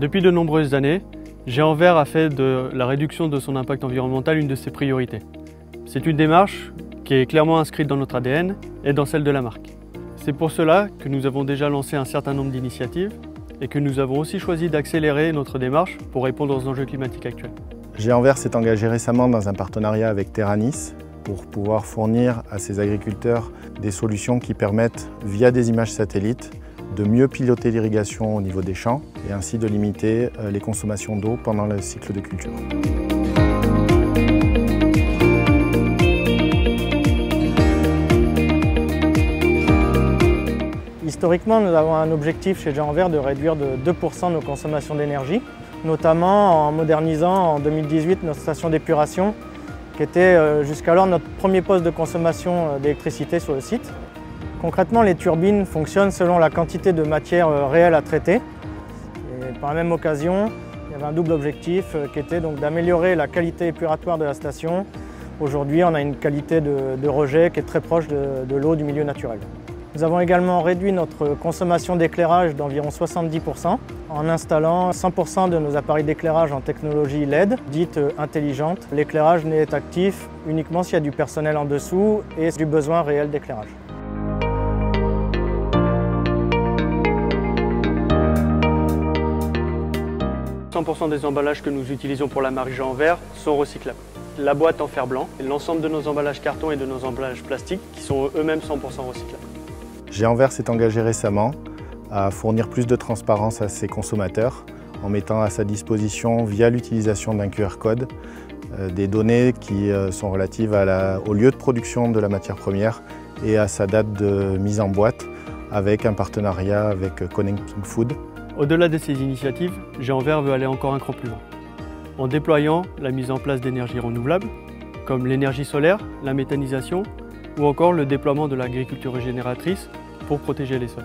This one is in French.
Depuis de nombreuses années, Géant-Vert a fait de la réduction de son impact environnemental une de ses priorités. C'est une démarche qui est clairement inscrite dans notre ADN et dans celle de la marque. C'est pour cela que nous avons déjà lancé un certain nombre d'initiatives et que nous avons aussi choisi d'accélérer notre démarche pour répondre aux enjeux climatiques actuels. Géant-Vert s'est engagé récemment dans un partenariat avec Terranis pour pouvoir fournir à ses agriculteurs des solutions qui permettent, via des images satellites, de mieux piloter l'irrigation au niveau des champs et ainsi de limiter les consommations d'eau pendant le cycle de culture. Historiquement, nous avons un objectif chez Géant-Vert de réduire de 2% nos consommations d'énergie, notamment en modernisant en 2018 notre station d'épuration, qui était jusqu'alors notre premier poste de consommation d'électricité sur le site. Concrètement, les turbines fonctionnent selon la quantité de matière réelle à traiter. Et par la même occasion, il y avait un double objectif qui était donc d'améliorer la qualité épuratoire de la station. Aujourd'hui, on a une qualité de rejet qui est très proche de l'eau du milieu naturel. Nous avons également réduit notre consommation d'éclairage d'environ 70% en installant 100% de nos appareils d'éclairage en technologie LED, dite intelligente. L'éclairage n'est actif uniquement s'il y a du personnel en dessous et du besoin réel d'éclairage. « 100% des emballages que nous utilisons pour la marque Géant-Vert sont recyclables. La boîte en fer blanc et l'ensemble de nos emballages carton et de nos emballages plastiques qui sont eux-mêmes 100% recyclables. Géant-Vert s'est engagé récemment à fournir plus de transparence à ses consommateurs en mettant à sa disposition, via l'utilisation d'un QR code, des données qui sont relatives au lieu de production de la matière première et à sa date de mise en boîte avec un partenariat avec Connecting Food. Au-delà de ces initiatives, Géant-Vert veut aller encore un cran plus loin, en déployant la mise en place d'énergies renouvelables, comme l'énergie solaire, la méthanisation ou encore le déploiement de l'agriculture régénératrice pour protéger les sols.